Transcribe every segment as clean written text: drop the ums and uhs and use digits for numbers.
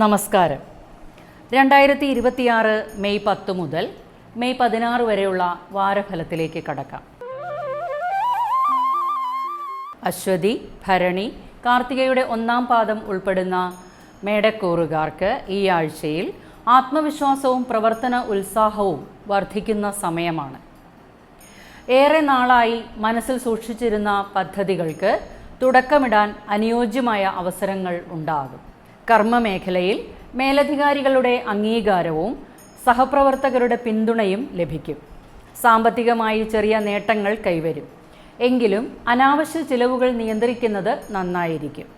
നമസ്കാരം. 2026 മെയ് 10 മുതൽ മെയ് 16 വരെയുള്ള വാരഫലത്തിലേക്ക് കടക്കാം. അശ്വതി, ഭരണി, കാർത്തികയുടെ 1-ാം പാദം ഉൾപ്പെടുന്ന മേടക്കൂറുകാർക്ക് ഈ ആഴ്ചയിൽ ആത്മവിശ്വാസവും പ്രവർത്തന ഉത്സാഹവും വർദ്ധിക്കുന്ന സമയമാണ്. ഏറെ നാളായി മനസ്സിൽ സൂക്ഷിച്ചിരുന്ന പദ്ധതികൾക്ക് തുടക്കമിടാൻ അനുയോജ്യമായ അവസരങ്ങൾ ഉണ്ടാകും. കർമ്മമേഖലയിൽ മേലധികാരികളുടെ അംഗീകാരവും സഹപ്രവർത്തകരുടെ പിന്തുണയും ലഭിക്കും. സാമ്പത്തികമായി ചെറിയ നേട്ടങ്ങൾ കൈവരും. എങ്കിലും അനാവശ്യ ചിലവുകൾ നിയന്ത്രിക്കുന്നത് നന്നായിരിക്കും.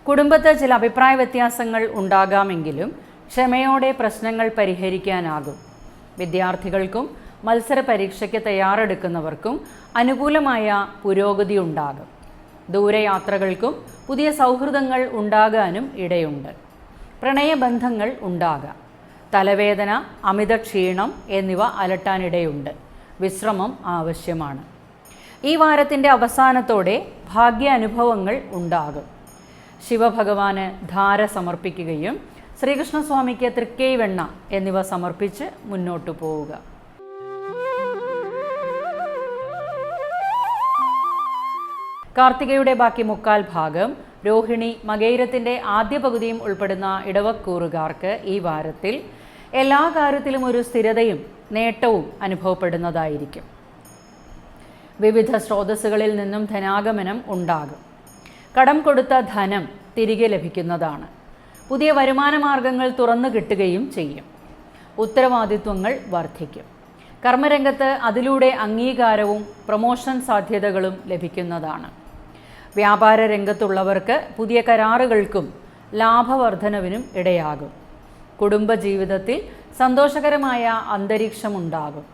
കുടുംബത്തിൽ ചില അഭിപ്രായ വ്യത്യാസങ്ങൾ ഉണ്ടാകാമെങ്കിലും ക്ഷമയോടെ പ്രശ്നങ്ങൾ പരിഹരിക്കാനാകും. വിദ്യാർത്ഥികൾക്കും മത്സര പരീക്ഷയ്ക്ക് തയ്യാറെടുക്കുന്നവർക്കും അനുകൂലമായ പുരോഗതി ഉണ്ടാകും. ദൂരയാത്രകൾക്കും പുതിയ സൗഹൃദങ്ങൾ ഉണ്ടാകാനും ഇടയുണ്ട്. പ്രണയബന്ധങ്ങൾ ഉണ്ടാകാം. തലവേദന, അമിത ക്ഷീണം എന്നിവ അലട്ടാനിടയുണ്ട്. വിശ്രമം ആവശ്യമാണ്. ഈ വാരത്തിൻ്റെ അവസാനത്തോടെ ഭാഗ്യാനുഭവങ്ങൾ ഉണ്ടാകും. ശിവഭഗവാന് ധാര സമർപ്പിക്കുകയും ശ്രീകൃഷ്ണസ്വാമിക്ക് തൃക്കൈവെണ്ണ എന്നിവ സമർപ്പിച്ച് മുന്നോട്ടു പോവുക. കാർത്തികയുടെ ബാക്കി 1/4 ഭാഗം, രോഹിണി, മകയിരത്തിൻ്റെ ആദ്യ പകുതിയും ഉൾപ്പെടുന്ന ഇടവക്കൂറുകാർക്ക് ഈ വാരത്തിൽ എല്ലാ കാര്യത്തിലും ഒരു സ്ഥിരതയും നേട്ടവും അനുഭവപ്പെടുന്നതായിരിക്കും. വിവിധ സ്രോതസ്സുകളിൽ നിന്നും ധനാഗമനം ഉണ്ടാകും. കടം കൊടുത്ത ധനം തിരികെ ലഭിക്കുന്നതാണ്. പുതിയ വരുമാന മാർഗങ്ങൾ തുറന്നു കിട്ടുകയും ചെയ്യും. ഉത്തരവാദിത്വങ്ങൾ വർദ്ധിക്കും. കർമ്മരംഗത്ത് അതിലൂടെ അംഗീകാരവും പ്രമോഷൻ സാധ്യതകളും ലഭിക്കുന്നതാണ്. വ്യാപാര രംഗത്തുള്ളവർക്ക് പുതിയ കരാറുകൾക്കും ലാഭവർദ്ധനവിനും ഇടയാകും. കുടുംബജീവിതത്തിൽ സന്തോഷകരമായ അന്തരീക്ഷമുണ്ടാകും.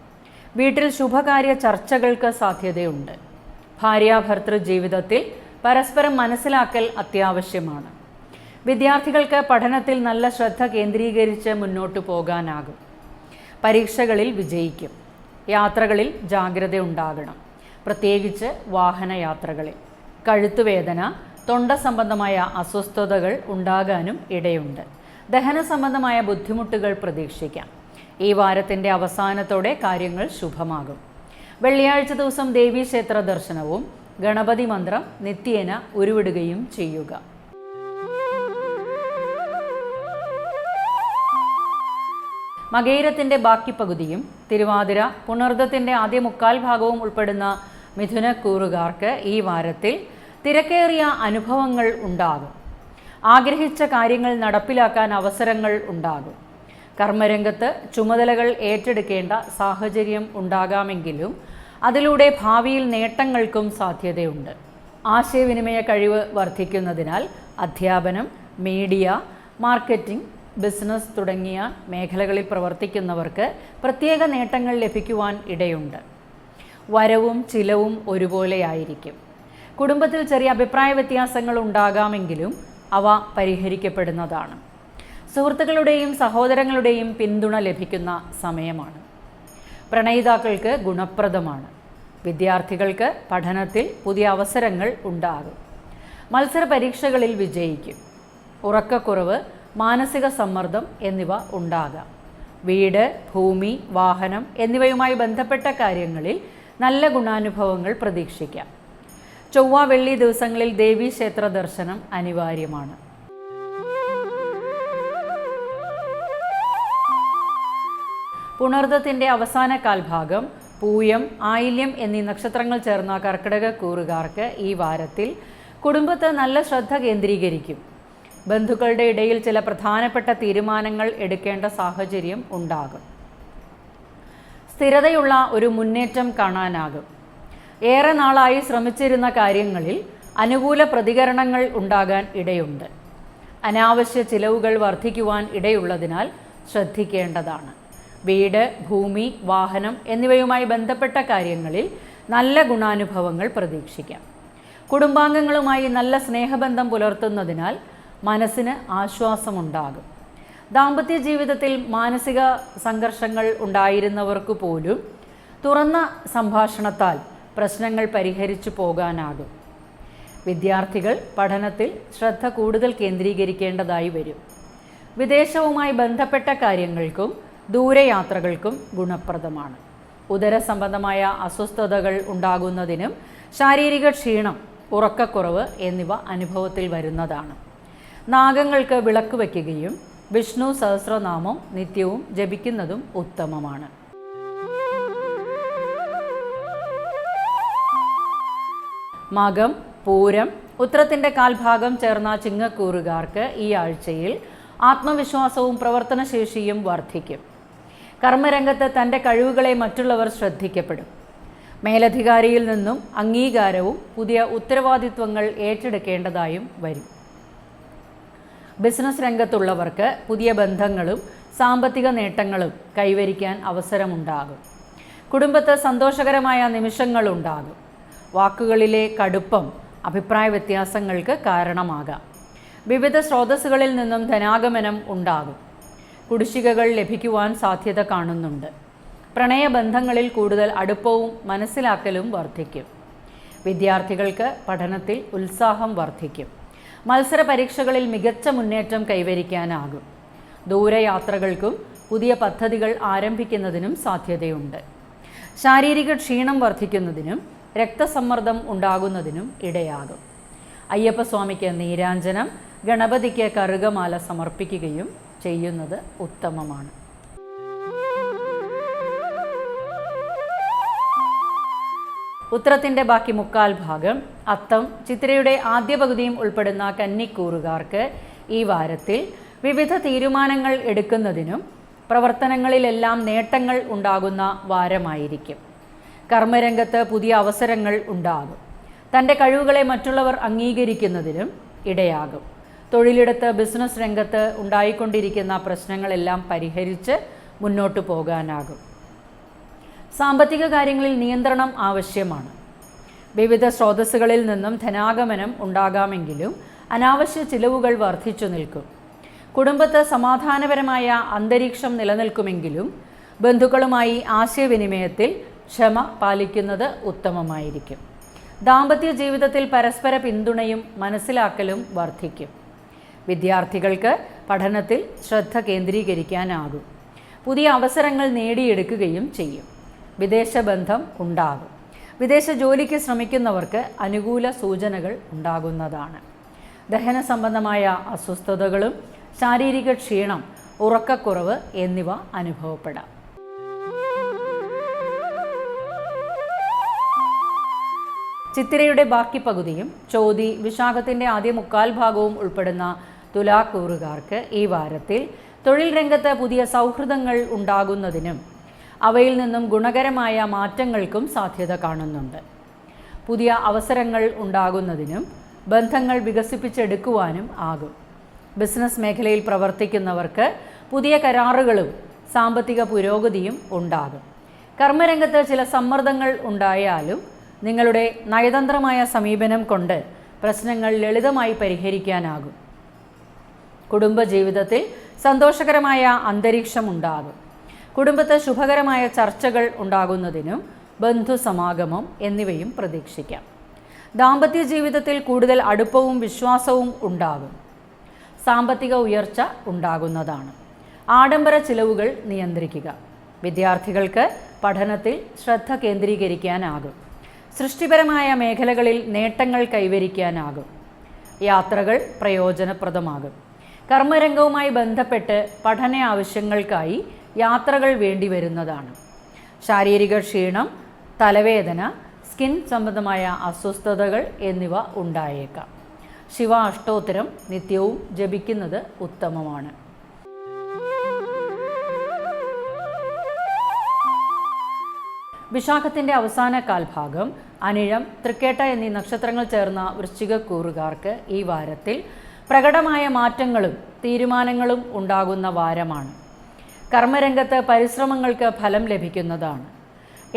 വീട്ടിൽ ശുഭകാര്യ ചർച്ചകൾക്ക് സാധ്യതയുണ്ട്. ഭാര്യാഭർത്തൃ ജീവിതത്തിൽ പരസ്പരം മനസ്സിലാക്കൽ അത്യാവശ്യമാണ്. വിദ്യാർത്ഥികൾക്ക് പഠനത്തിൽ നല്ല ശ്രദ്ധ കേന്ദ്രീകരിച്ച് മുന്നോട്ടു പോകാനാകും. പരീക്ഷകളിൽ വിജയിക്കും. യാത്രകളിൽ ജാഗ്രത ഉണ്ടാകണം, പ്രത്യേകിച്ച് വാഹനയാത്രകളിൽ. കഴുത്തുവേദന, തൊണ്ട സംബന്ധമായ അസ്വസ്ഥതകൾ ഉണ്ടാകാനും ഇടയുണ്ട്. ദഹന സംബന്ധമായ ബുദ്ധിമുട്ടുകൾ പ്രതീക്ഷിക്കാം. ഈ വാരത്തിൻ്റെ അവസാനത്തോടെ കാര്യങ്ങൾ ശുഭമാകും. വെള്ളിയാഴ്ച ദിവസം ദേവീക്ഷേത്ര ദർശനവും ഗണപതി മന്ത്രം നിത്യേന ഉരുവിടുകയും ചെയ്യുക. മകയിരത്തിൻ്റെ ബാക്കി പകുതിയും തിരുവാതിര, പുണർദത്തിൻ്റെ ആദ്യ 1/4 ഭാഗവും ഉൾപ്പെടുന്ന മിഥുനക്കൂറുകാർക്ക് ഈ വാരത്തിൽ തിരക്കേറിയ അനുഭവങ്ങൾ ഉണ്ടാകും. ആഗ്രഹിച്ച കാര്യങ്ങൾ നടപ്പിലാക്കാൻ അവസരങ്ങൾ ഉണ്ടാകും. കർമ്മരംഗത്ത് ചുമതലകൾ ഏറ്റെടുക്കേണ്ട സാഹചര്യം ഉണ്ടാകാമെങ്കിലും അതിലൂടെ ഭാവിയിൽ നേട്ടങ്ങൾക്കും സാധ്യതയുണ്ട്. ആശയവിനിമയ കഴിവ് വർദ്ധിക്കുന്നതിനാൽ അധ്യാപനം, മീഡിയ, മാർക്കറ്റിംഗ്, ബിസിനസ് തുടങ്ങിയ മേഖലകളിൽ പ്രവർത്തിക്കുന്നവർക്ക് പ്രത്യേക നേട്ടങ്ങൾ ലഭിക്കുവാൻ ഇടയുണ്ട്. വരവും ചിലവും ഒരുപോലെയായിരിക്കും. കുടുംബത്തിൽ ചെറിയ അഭിപ്രായ വ്യത്യാസങ്ങൾ ഉണ്ടാകാമെങ്കിലും അവ പരിഹരിക്കപ്പെടുന്നതാണ്. സുഹൃത്തുക്കളുടെയും സഹോദരങ്ങളുടെയും പിന്തുണ ലഭിക്കുന്ന സമയമാണ്. പ്രണയിതാക്കൾക്ക് ഗുണപ്രദമാണ്. വിദ്യാർത്ഥികൾക്ക് പഠനത്തിൽ പുതിയ അവസരങ്ങൾ ഉണ്ടാകും. മത്സര പരീക്ഷകളിൽ വിജയിക്കും. ഉറക്കക്കുറവ്, മാനസിക സമ്മർദ്ദം എന്നിവ ഉണ്ടാകാം. വീട്, ഭൂമി, വാഹനം എന്നിവയുമായി ബന്ധപ്പെട്ട കാര്യങ്ങളിൽ നല്ല ഗുണാനുഭവങ്ങൾ പ്രതീക്ഷിക്കാം. ചൊവ്വ, വെള്ളി ദിവസങ്ങളിൽ ദേവീക്ഷേത്ര ദർശനം അനിവാര്യമാണ്. പുണർദത്തിൻ്റെ അവസാന കാൽഭാഗം, പൂയം, ആയില്യം എന്നീ നക്ഷത്രങ്ങൾ ചേർന്ന കർക്കിടകക്കൂറുകാർക്ക് ഈ വാരത്തിൽ കുടുംബത്ത് നല്ല ശ്രദ്ധ കേന്ദ്രീകരിക്കും. ബന്ധുക്കളുടെ ഇടയിൽ ചില പ്രധാനപ്പെട്ട തീരുമാനങ്ങൾ എടുക്കേണ്ട സാഹചര്യം ഉണ്ടാകും. സ്ഥിരതയുള്ള ഒരു മുന്നേറ്റം കാണാനാകും. ഏറെ നാളായി ശ്രമിച്ചിരുന്ന കാര്യങ്ങളിൽ അനുകൂല പ്രതികരണങ്ങൾ ഉണ്ടാകാൻ ഇടയുണ്ട്. അനാവശ്യ ചിലവുകൾ വർദ്ധിക്കുവാൻ ഇടയുള്ളതിനാൽ ശ്രദ്ധിക്കേണ്ടതാണ്. വീട്, ഭൂമി, വാഹനം എന്നിവയുമായി ബന്ധപ്പെട്ട കാര്യങ്ങളിൽ നല്ല ഗുണാനുഭവങ്ങൾ പ്രതീക്ഷിക്കാം. കുടുംബാംഗങ്ങളുമായി നല്ല സ്നേഹബന്ധം പുലർത്തുന്നതിനാൽ മനസ്സിന് ആശ്വാസമുണ്ടാകും. ദാമ്പത്യ ജീവിതത്തിൽ മാനസിക സംഘർഷങ്ങൾ ഉണ്ടായിരുന്നവർക്ക് പോലും തുറന്ന സംഭാഷണത്താൽ പ്രശ്നങ്ങൾ പരിഹരിച്ചു പോകാനാകും. വിദ്യാർത്ഥികൾ പഠനത്തിൽ ശ്രദ്ധ കൂടുതൽ കേന്ദ്രീകരിക്കേണ്ടതായി വരും. വിദേശവുമായി ബന്ധപ്പെട്ട കാര്യങ്ങൾക്കും ദൂരയാത്രകൾക്കും ഗുണപ്രദമാണ്. ഉദര സംബന്ധമായ അസ്വസ്ഥതകൾ ഉണ്ടാകുന്നതിനും ശാരീരിക ക്ഷീണം, ഉറക്കക്കുറവ് എന്നിവ അനുഭവത്തിൽ വരുന്നതാണ്. നാഗങ്ങൾക്ക് വിളക്ക് വയ്ക്കുകയും വിഷ്ണു സഹസ്രനാമം നിത്യവും ജപിക്കുന്നതും ഉത്തമമാണ്. മകം, പൂരം, ഉത്രത്തിൻ്റെ കാൽഭാഗം ചേർന്ന ചിങ്ങക്കൂറുകാർക്ക് ഈ ആഴ്ചയിൽ ആത്മവിശ്വാസവും പ്രവർത്തനശേഷിയും വർദ്ധിക്കും. കർമ്മരംഗത്ത് തൻ്റെ കഴിവുകളെ മറ്റുള്ളവർ ശ്രദ്ധിക്കപ്പെടും. മേലധികാരിയിൽ നിന്നും അംഗീകാരവും പുതിയ ഉത്തരവാദിത്വങ്ങൾ ഏറ്റെടുക്കേണ്ടതായും വരും. ബിസിനസ് രംഗത്തുള്ളവർക്ക് പുതിയ ബന്ധങ്ങളും സാമ്പത്തിക നേട്ടങ്ങളും കൈവരിക്കാൻ അവസരമുണ്ടാകും. കുടുംബത്ത് സന്തോഷകരമായ നിമിഷങ്ങളുണ്ടാകും. വാക്കുകളിലെ കടുപ്പം അഭിപ്രായ വ്യത്യാസങ്ങൾക്ക് കാരണമാകാം. വിവിധ സ്രോതസ്സുകളിൽ നിന്നും ധനാഗമനം ഉണ്ടാകും. കുടിശ്ശികകൾ ലഭിക്കുവാൻ സാധ്യത കാണുന്നുണ്ട്. പ്രണയബന്ധങ്ങളിൽ കൂടുതൽ അടുപ്പവും മനസ്സിലാക്കലും വർദ്ധിക്കും. വിദ്യാർത്ഥികൾക്ക് പഠനത്തിൽ ഉത്സാഹം വർദ്ധിക്കും. മത്സര പരീക്ഷകളിൽ മികച്ച മുന്നേറ്റം കൈവരിക്കാനാകും. ദൂരയാത്രകൾക്കും പുതിയ പദ്ധതികൾ ആരംഭിക്കുന്നതിനും സാധ്യതയുണ്ട്. ശാരീരിക ക്ഷീണം വർദ്ധിക്കുന്നതിനും രക്തസമ്മർദ്ദം ഉണ്ടാകുന്നതിനും ഇടയാകും. അയ്യപ്പസ്വാമിക്ക് നീരാഞ്ജനം, ഗണപതിക്ക് കറുകമാല സമർപ്പിക്കുകയും ചെയ്യുന്നത് ഉത്തമമാണ്. ഉത്രത്തിൻ്റെ ബാക്കി മുക്കാൽ ഭാഗം, അത്തം, ചിത്തിരയുടെ ആദ്യ പകുതിയും ഉൾപ്പെടുന്ന കന്നിക്കൂറുകാർക്ക് ഈ വാരത്തിൽ വിവിധ തീരുമാനങ്ങൾ എടുക്കുന്നതിനും പ്രവർത്തനങ്ങളിലെല്ലാം നേട്ടങ്ങൾ ഉണ്ടാകുന്ന വാരമായിരിക്കും. കർമ്മരംഗത്ത് പുതിയ അവസരങ്ങൾ ഉണ്ടാകും. തൻ്റെ കഴിവുകളെ മറ്റുള്ളവർ അംഗീകരിക്കുന്നതിനും ഇടയാകും. തൊഴിലിടത്ത് ബിസിനസ് രംഗത്ത് ഉണ്ടായിക്കൊണ്ടിരിക്കുന്ന പ്രശ്നങ്ങളെല്ലാം പരിഹരിച്ച് മുന്നോട്ടു പോകാനാകും. സാമ്പത്തിക കാര്യങ്ങളിൽ നിയന്ത്രണം ആവശ്യമാണ്. വിവിധ സ്രോതസ്സുകളിൽ നിന്നും ധനാഗമനം ഉണ്ടാകാമെങ്കിലും അനാവശ്യ ചിലവുകൾ വർദ്ധിച്ചു നിൽക്കും. കുടുംബത്ത് സമാധാനപരമായ അന്തരീക്ഷം നിലനിൽക്കുമെങ്കിലും ബന്ധുക്കളുമായി ആശയവിനിമയത്തിൽ ക്ഷമ പാലിക്കുന്നത് ഉത്തമമായിരിക്കും. ദാമ്പത്യ ജീവിതത്തിൽ പരസ്പര പിന്തുണയും മനസ്സിലാക്കലും വർദ്ധിക്കും. വിദ്യാർത്ഥികൾക്ക് പഠനത്തിൽ ശ്രദ്ധ കേന്ദ്രീകരിക്കാനാകും. പുതിയ അവസരങ്ങൾ നേടിയെടുക്കുകയും ചെയ്യും. വിദേശ ബന്ധം ഉണ്ടാകും. വിദേശ ജോലിക്ക് ശ്രമിക്കുന്നവർക്ക് അനുകൂല സൂചനകൾ ഉണ്ടാകുന്നതാണ്. ദഹന സംബന്ധമായ അസ്വസ്ഥതകളും ശാരീരിക ക്ഷീണം, ഉറക്കക്കുറവ് എന്നിവ അനുഭവപ്പെടാം. ചിത്തിരയുടെ ബാക്കി പകുതിയും ചോതി, വിശാഖത്തിൻ്റെ ആദ്യ മുക്കാൽ ഭാഗവും ഉൾപ്പെടുന്ന തുലാക്കൂറുകാർക്ക് ഈ വാരത്തിൽ തൊഴിൽ രംഗത്ത് പുതിയ സൗഹൃദങ്ങൾ ഉണ്ടാകുന്നതിനും അവയിൽ നിന്നും ഗുണകരമായ മാറ്റങ്ങൾക്കും സാധ്യത കാണുന്നുണ്ട്. പുതിയ അവസരങ്ങൾ ഉണ്ടാകുന്നതിനും ബന്ധങ്ങൾ വികസിപ്പിച്ചെടുക്കുവാനും ആകും. ബിസിനസ് മേഖലയിൽ പ്രവർത്തിക്കുന്നവർക്ക് പുതിയ കരാറുകളും സാമ്പത്തിക പുരോഗതിയും ഉണ്ടാകും. കർമ്മരംഗത്ത് ചില സമ്മർദ്ദങ്ങൾ ഉണ്ടായാലും നിങ്ങളുടെ നയതന്ത്രമായ സമീപനം കൊണ്ട് പ്രശ്നങ്ങൾ ലളിതമായി പരിഹരിക്കാനാകും. കുടുംബജീവിതത്തിൽ സന്തോഷകരമായ അന്തരീക്ഷം ഉണ്ടാകും. കുടുംബത്തെ ശുഭകരമായ ചർച്ചകൾ ഉണ്ടാകുന്നതിനും ബന്ധുസമാഗമം എന്നിവയും പ്രതീക്ഷിക്കാം. ദാമ്പത്യ ജീവിതത്തിൽ കൂടുതൽ അടുപ്പവും വിശ്വാസവും ഉണ്ടാകും. സാമ്പത്തിക ഉയർച്ച ഉണ്ടാകുന്നതാണ്. ആഡംബര ചിലവുകൾ നിയന്ത്രിക്കുക. വിദ്യാർത്ഥികൾക്ക് പഠനത്തിൽ ശ്രദ്ധ കേന്ദ്രീകരിക്കാനാകും. സൃഷ്ടിപരമായ മേഖലകളിൽ നേട്ടങ്ങൾ കൈവരിക്കാനാകും. യാത്രകൾ പ്രയോജനപ്രദമാകും. കർമ്മരംഗവുമായി ബന്ധപ്പെട്ട് പഠന ആവശ്യങ്ങൾക്കായി യാത്രകൾ വേണ്ടിവരുന്നതാണ്. ശാരീരിക ക്ഷീണം, തലവേദന, സ്കിൻ സംബന്ധമായ അസ്വസ്ഥതകൾ എന്നിവ ഉണ്ടായേക്കാം. ശിവ അഷ്ടോത്തരം നിത്യവും ജപിക്കുന്നത് ഉത്തമമാണ്. വിശാഖത്തിൻ്റെ അവസാന കാൽഭാഗം, അനിഴം, തൃക്കേട്ട എന്നീ നക്ഷത്രങ്ങൾ ചേർന്ന വൃശ്ചികക്കൂറുകാർക്ക് ഈ വാരത്തിൽ പ്രകടമായ മാറ്റങ്ങളും തീരുമാനങ്ങളും ഉണ്ടാകുന്ന വാരമാണ്. കർമ്മരംഗത്ത് പരിശ്രമങ്ങൾക്ക് ഫലം ലഭിക്കുന്നതാണ്.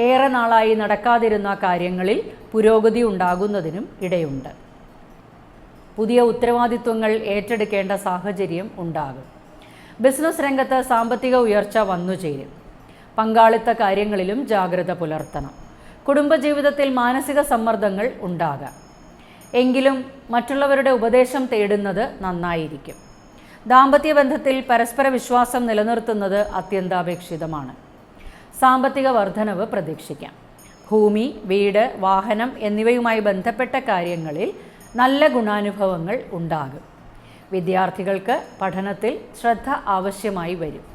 ഏറെ നാളായി നടക്കാതിരുന്ന കാര്യങ്ങളിൽ പുരോഗതി ഉണ്ടാകുന്നതിനും ഇടയുണ്ട്. പുതിയ ഉത്തരവാദിത്വങ്ങൾ ഏറ്റെടുക്കേണ്ട സാഹചര്യം ഉണ്ടാകും. ബിസിനസ് രംഗത്ത് സാമ്പത്തിക ഉയർച്ച വന്നുചേരും. പങ്കാളിത്ത കാര്യങ്ങളിലും ജാഗ്രത പുലർത്തണം. കുടുംബജീവിതത്തിൽ മാനസിക സമ്മർദ്ദങ്ങൾ ഉണ്ടാകാം. എങ്കിലും മറ്റുള്ളവരുടെ ഉപദേശം തേടുന്നത് നന്നായിരിക്കും. ദാമ്പത്യ ബന്ധത്തിൽ പരസ്പര വിശ്വാസം നിലനിർത്തുന്നത് അത്യന്താപേക്ഷിതമാണ്. സാമ്പത്തിക വർധനവ് പ്രതീക്ഷിക്കാം. ഭൂമി, വീട്, വാഹനം എന്നിവയുമായി ബന്ധപ്പെട്ട കാര്യങ്ങളിൽ നല്ല ഗുണാനുഭവങ്ങൾ ഉണ്ടാകും. വിദ്യാർത്ഥികൾക്ക് പഠനത്തിൽ ശ്രദ്ധ ആവശ്യമായി വരും.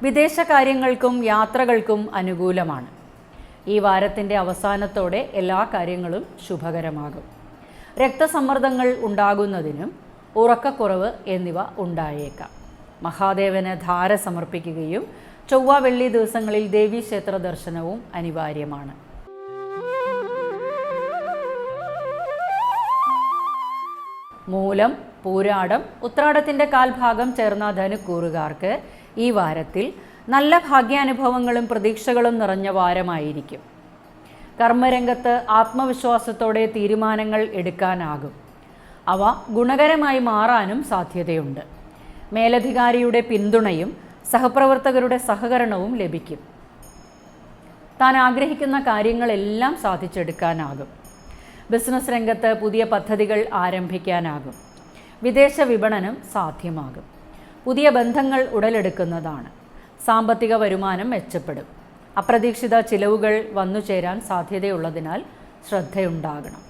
വിദേശ കാര്യങ്ങൾക്കും യാത്രകൾക്കും അനുകൂലമാണ്. ഈ വാരത്തിൻ്റെ അവസാനത്തോടെ എല്ലാ കാര്യങ്ങളും ശുഭകരമാകും. രക്തസമ്മർദ്ദങ്ങൾ ഉണ്ടാകുന്നതിനും ഉറക്കക്കുറവ് എന്നിവ ഉണ്ടായേക്കാം. മഹാദേവന് ധാര സമർപ്പിക്കുകയും ചൊവ്വ, വെള്ളി ദിവസങ്ങളിൽ ദേവീക്ഷേത്ര ദർശനവും അനിവാര്യമാണ്. മൂലം, പൂരാടം, ഉത്രാടത്തിൻ്റെ കാൽഭാഗം ചേർന്ന ധനുക്കൂറുകാർക്ക് ഈ വാരത്തിൽ നല്ല ഭാഗ്യാനുഭവങ്ങളും പ്രതീക്ഷകളും നിറഞ്ഞ വാരമായിരിക്കും. കർമ്മരംഗത്ത് ആത്മവിശ്വാസത്തോടെ തീരുമാനങ്ങൾ എടുക്കാനാകും. അവ ഗുണകരമായി മാറാനും സാധ്യതയുണ്ട്. മേലധികാരിയുടെ പിന്തുണയും സഹപ്രവർത്തകരുടെ സഹകരണവും ലഭിക്കും. താൻ ആഗ്രഹിക്കുന്ന കാര്യങ്ങളെല്ലാം സാധിച്ചെടുക്കാനാകും. ബിസിനസ് രംഗത്ത് പുതിയ പദ്ധതികൾ ആരംഭിക്കാനാകും. വിദേശ വിപണനം സാധ്യമാകും. പുതിയ ബന്ധങ്ങൾ ഉടലെടുക്കുന്നതാണ്. സാമ്പത്തിക വരുമാനം മെച്ചപ്പെടും. അപ്രതീക്ഷിത ചിലവുകൾ വന്നുചേരാൻ സാധ്യതയുള്ളതിനാൽ ശ്രദ്ധയുണ്ടാകണം.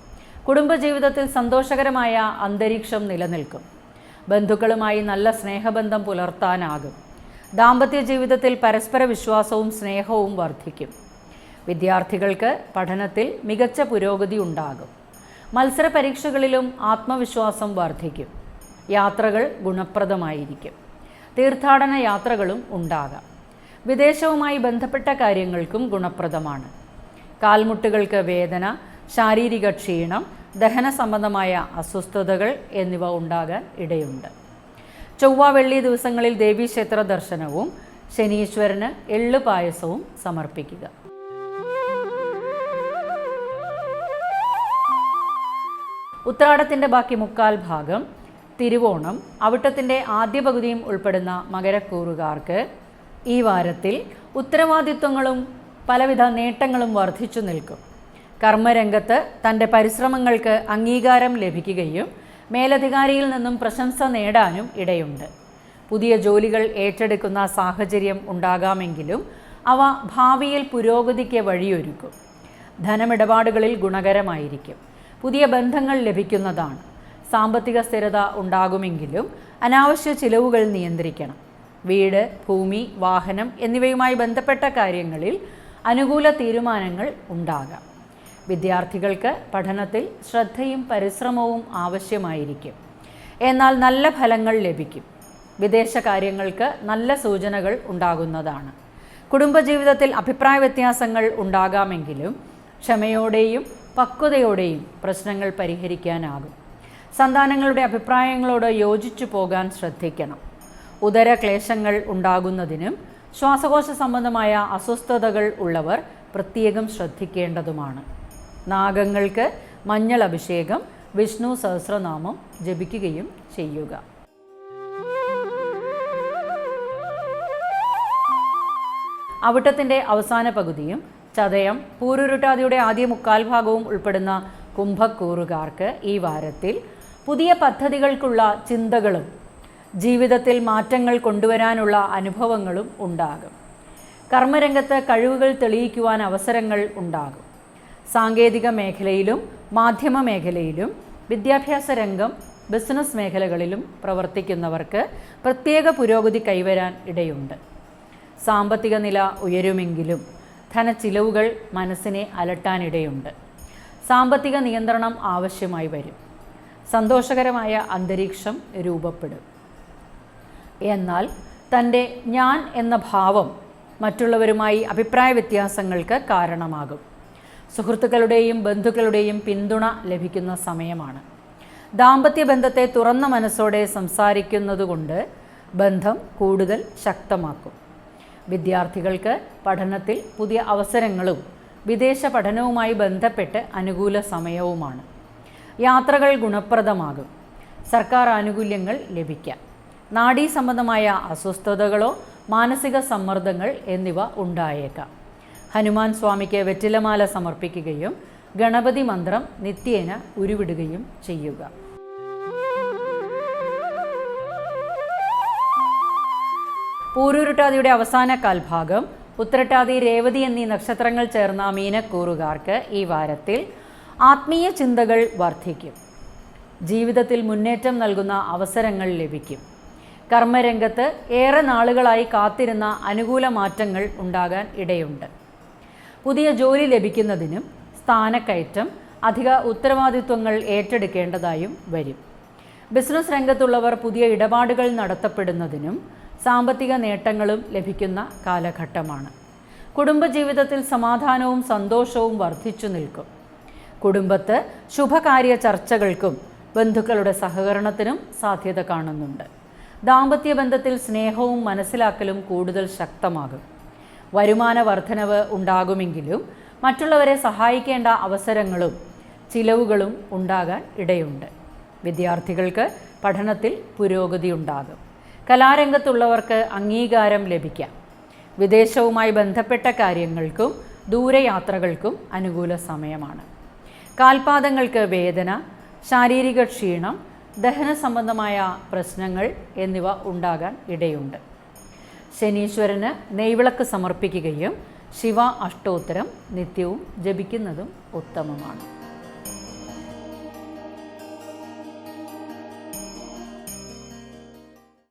കുടുംബജീവിതത്തിൽ സന്തോഷകരമായ അന്തരീക്ഷം നിലനിൽക്കും. ബന്ധുക്കളുമായി നല്ല സ്നേഹബന്ധം പുലർത്താനാകും. ദാമ്പത്യ ജീവിതത്തിൽ പരസ്പര വിശ്വാസവും സ്നേഹവും വർദ്ധിക്കും. വിദ്യാർത്ഥികൾക്ക് പഠനത്തിൽ മികച്ച പുരോഗതി ഉണ്ടാകും. മത്സര പരീക്ഷകളിലും ആത്മവിശ്വാസം വർദ്ധിക്കും. യാത്രകൾ ഗുണപ്രദമായിരിക്കും. തീർത്ഥാടന യാത്രകളും ഉണ്ടാകാം. വിദേശവുമായി ബന്ധപ്പെട്ട കാര്യങ്ങൾക്കും ഗുണപ്രദമാണ്. കാൽമുട്ടുകൾക്ക് വേദന, ശാരീരിക ക്ഷീണം, ദഹന സംബന്ധമായ അസ്വസ്ഥതകൾ എന്നിവ ഉണ്ടാകാൻ ഇടയുണ്ട്. ചൊവ്വ, വെള്ളി ദിവസങ്ങളിൽ ദേവീക്ഷേത്ര ദർശനവും ശനീശ്വരന് എള്ളു പായസവും സമർപ്പിക്കുക. ഉത്രാടത്തിൻ്റെ ബാക്കി മുക്കാൽ ഭാഗം, തിരുവോണം, അവിട്ടത്തിൻ്റെ ആദ്യ പകുതിയും ഉൾപ്പെടുന്ന മകരക്കൂറുകാർക്ക് ഈ വാരത്തിൽ ഉത്തരവാദിത്വങ്ങളും പലവിധ നേട്ടങ്ങളും വർദ്ധിച്ചു നിൽക്കും. കർമ്മരംഗത്ത് തൻ്റെ പരിശ്രമങ്ങൾക്ക് അംഗീകാരം ലഭിക്കുകയും മേലധികാരിയിൽ നിന്നും പ്രശംസ നേടാനും ഇടയുണ്ട്. പുതിയ ജോലികൾ ഏറ്റെടുക്കുന്ന സാഹചര്യം ഉണ്ടാകാമെങ്കിലും അവ ഭാവിയിൽ പുരോഗതിക്ക് വഴിയൊരുക്കും. ധനമിടപാടുകളിൽ ഗുണകരമായിരിക്കും. പുതിയ ബന്ധങ്ങൾ ലഭിക്കുന്നതാണ്. സാമ്പത്തിക സ്ഥിരത ഉണ്ടാകുമെങ്കിലും അനാവശ്യ ചിലവുകൾ നിയന്ത്രിക്കണം. വീട്, ഭൂമി, വാഹനം എന്നിവയുമായി ബന്ധപ്പെട്ട കാര്യങ്ങളിൽ അനുകൂല തീരുമാനങ്ങൾ ഉണ്ടാകാം. വിദ്യാർത്ഥികൾക്ക് പഠനത്തിൽ ശ്രദ്ധയും പരിശ്രമവും ആവശ്യമായിരിക്കും. എന്നാൽ നല്ല ഫലങ്ങൾ ലഭിക്കും. വിദേശ കാര്യങ്ങൾക്ക് നല്ല സൂചനകൾ ഉണ്ടാകുന്നതാണ്. കുടുംബജീവിതത്തിൽ അഭിപ്രായ വ്യത്യാസങ്ങൾ ഉണ്ടാകാമെങ്കിലും ക്ഷമയോടെയും പക്വതയോടെയും പ്രശ്നങ്ങൾ പരിഹരിക്കാനാകും. സന്താനങ്ങളുടെ അഭിപ്രായങ്ങളോട് യോജിച്ചു പോകാൻ ശ്രദ്ധിക്കണം. ഉദരക്ലേശങ്ങൾ ഉണ്ടാകുന്നതിനും ശ്വാസകോശ സംബന്ധമായ അസ്വസ്ഥതകൾ ഉള്ളവർ പ്രത്യേകം ശ്രദ്ധിക്കേണ്ടതുമാണ്. നാഗങ്ങൾക്ക് മഞ്ഞൾ അഭിഷേകം, വിഷ്ണു സഹസ്രനാമം ജപിക്കുകയും ചെയ്യുക. അവിട്ടത്തിൻ്റെ അവസാന പകുതിയും ചതയം, പൂരുരുട്ടാതിയുടെ ആദ്യ മുക്കാൽ ഭാഗവും ഉൾപ്പെടുന്ന കുംഭക്കൂറുകാർക്ക് ഈ വാരത്തിൽ പുതിയ പദ്ധതികൾക്കുള്ള ചിന്തകളും ജീവിതത്തിൽ മാറ്റങ്ങൾ കൊണ്ടുവരാനുള്ള അനുഭവങ്ങളും ഉണ്ടാകും. കർമ്മരംഗത്ത് കഴിവുകൾ തെളിയിക്കുവാൻ അവസരങ്ങൾ ഉണ്ടാകും. സാങ്കേതിക മേഖലയിലും മാധ്യമ മേഖലയിലും വിദ്യാഭ്യാസ രംഗം, ബിസിനസ് മേഖലകളിലും പ്രവർത്തിക്കുന്നവർക്ക് പ്രത്യേക പുരോഗതി കൈവരാൻ ഇടയുണ്ട്. സാമ്പത്തിക നില ഉയരുമെങ്കിലും ധനച്ചിലവുകൾ മനസ്സിനെ അലട്ടാനിടയുണ്ട്. സാമ്പത്തിക നിയന്ത്രണം ആവശ്യമായി വരും. സന്തോഷകരമായ അന്തരീക്ഷം രൂപപ്പെടും. എന്നാൽ തൻ്റെ ഞാൻ എന്ന ഭാവം മറ്റുള്ളവരുമായി അഭിപ്രായ വ്യത്യാസങ്ങൾക്ക് കാരണമാകും. സുഹൃത്തുക്കളുടെയും ബന്ധുക്കളുടെയും പിന്തുണ ലഭിക്കുന്ന സമയമാണ്. ദാമ്പത്യ ബന്ധത്തെ തുറന്ന മനസ്സോടെ സംസാരിക്കുന്നതുകൊണ്ട് ബന്ധം കൂടുതൽ ശക്തമാക്കും. വിദ്യാർത്ഥികൾക്ക് പഠനത്തിൽ പുതിയ അവസരങ്ങളും വിദേശ പഠനവുമായി ബന്ധപ്പെട്ട് അനുകൂല സമയവുമാണ്. യാത്രകൾ ഗുണപ്രദമാകും. സർക്കാർ ആനുകൂല്യങ്ങൾ ലഭിക്കാം. നാഡീ സംബന്ധമായ അസ്വസ്ഥതകളോ മാനസിക സമ്മർദ്ദങ്ങൾ എന്നിവ ഉണ്ടായേക്കാം. ഹനുമാൻ സ്വാമിക്ക് വെറ്റിലമാല സമർപ്പിക്കുകയും ഗണപതി മന്ത്രം നിത്യേന ഉരുവിടുകയും ചെയ്യുക. പൂരുരുട്ടാതിയുടെ അവസാന കാൽഭാഗം ഉത്രട്ടാതി, രേവതി എന്നീ നക്ഷത്രങ്ങൾ ചേർന്ന മീനക്കൂറുകാർക്ക് ഈ വാരത്തിൽ ആത്മീയ ചിന്തകൾ വർദ്ധിക്കും. ജീവിതത്തിൽ മുന്നേറ്റം നൽകുന്ന അവസരങ്ങൾ ലഭിക്കും. കർമ്മരംഗത്ത് ഏറെ നാളുകളായി കാത്തിരുന്ന അനുകൂല മാറ്റങ്ങൾ ഉണ്ടാകാൻ ഇടയുണ്ട്. പുതിയ ജോലി ലഭിക്കുന്നതിനും സ്ഥാനക്കയറ്റം, അധിക ഉത്തരവാദിത്വങ്ങൾ ഏറ്റെടുക്കേണ്ടതായും വരും. ബിസിനസ് രംഗത്തുള്ളവർ പുതിയ ഇടപാടുകൾ നടത്തപ്പെടുന്നതിനും സാമ്പത്തിക നേട്ടങ്ങളും ലഭിക്കുന്ന കാലഘട്ടമാണ്. കുടുംബജീവിതത്തിൽ സമാധാനവും സന്തോഷവും വർദ്ധിച്ചു നിൽക്കും. കുടുംബത്ത് ശുഭകാര്യ ചർച്ചകൾക്കും ബന്ധുക്കളുടെ സഹകരണത്തിനും സാധ്യത കാണുന്നുണ്ട്. ദാമ്പത്യ ബന്ധത്തിൽ സ്നേഹവും മനസ്സിലാക്കലും കൂടുതൽ ശക്തമാകും. വരുമാന വർധനവ് ഉണ്ടാകുമെങ്കിലും മറ്റുള്ളവരെ സഹായിക്കേണ്ട അവസരങ്ങളും ചിലവുകളും ഉണ്ടാകാൻ ഇടയുണ്ട്. വിദ്യാർത്ഥികൾക്ക് പഠനത്തിൽ പുരോഗതി ഉണ്ടാകും. കലാരംഗത്തുള്ളവർക്ക് അംഗീകാരം ലഭിക്കാം. വിദേശവുമായി ബന്ധപ്പെട്ട കാര്യങ്ങൾക്കും ദൂരയാത്രകൾക്കും അനുകൂല സമയമാണ്. കാൽപാദങ്ങൾക്ക് വേദന, ശാരീരിക ക്ഷീണം, ദഹന സംബന്ധമായ പ്രശ്നങ്ങൾ എന്നിവ ഉണ്ടാകാൻ ഇടയുണ്ട്. ശനീശ്വരന് നെയ്വിളക്ക് സമർപ്പിക്കുകയും ശിവ അഷ്ടോത്തരം നിത്യവും ജപിക്കുന്നതും ഉത്തമമാണ്.